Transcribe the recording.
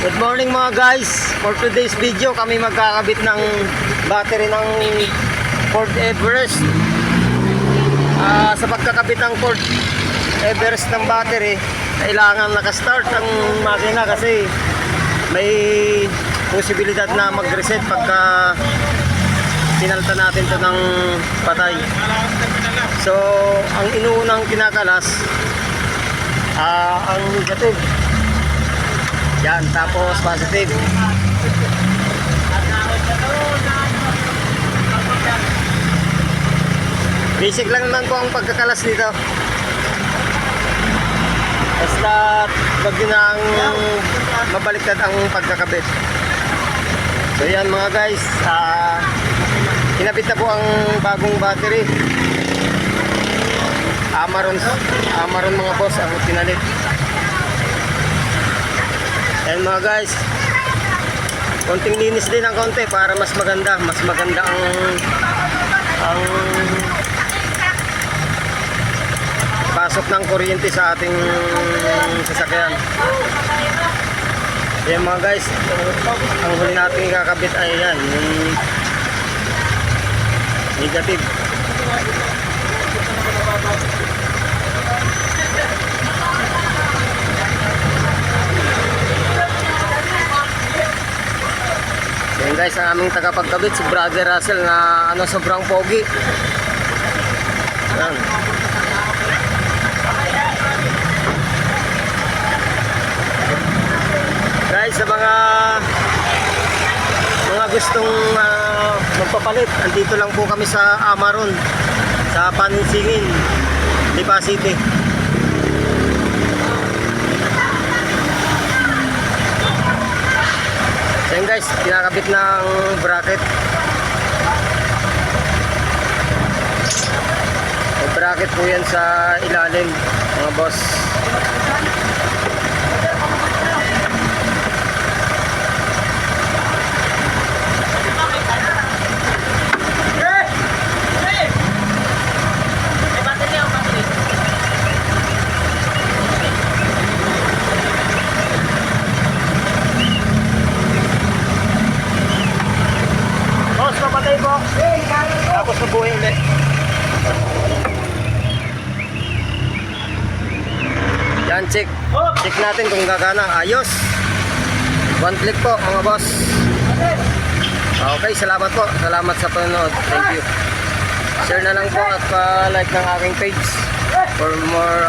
Good morning mga guys. For today's video kami magkakabit ng battery ng Ford Everest. Sa pagkakabit ng Ford Everest ng battery, kailangan nakastart ang makina kasi may posibilidad na mag-reset pagka sinalta natin to ng patay. So ang inuunang kinakalas ang negative. Yan, tapos positive. Basic lang naman po ang pagkakalas dito. Basta wag din ang mabaliktad ang pagkakabit. So yan mga guys, kinabit na po ang bagong battery. Amaron mga boss ang pinalit. Ayan mga guys, konting linis din ng konti para mas maganda ang pasok ng kuryente sa ating sasakyan. Ayan mga guys, ang huli natin kakabit ay yan, yung negative. Yan guys, ang aming tagapagkabit si Brother Russell na sobrang pogi. Yan. Guys, sa mga gustong magpapalit, andito lang po kami sa Amaron, sa Pansingin, Lipa City. Yan guys, kinakabit ng bracket. May bracket po yan sa ilalim mga boss. Papatay po. Tapos nabuhay ulit. Yan, check natin kung gagana. Ayos. One click po mga boss. Okay, salamat po. Salamat sa panonood. Thank you. Share na lang po at pa-like ng aking page for more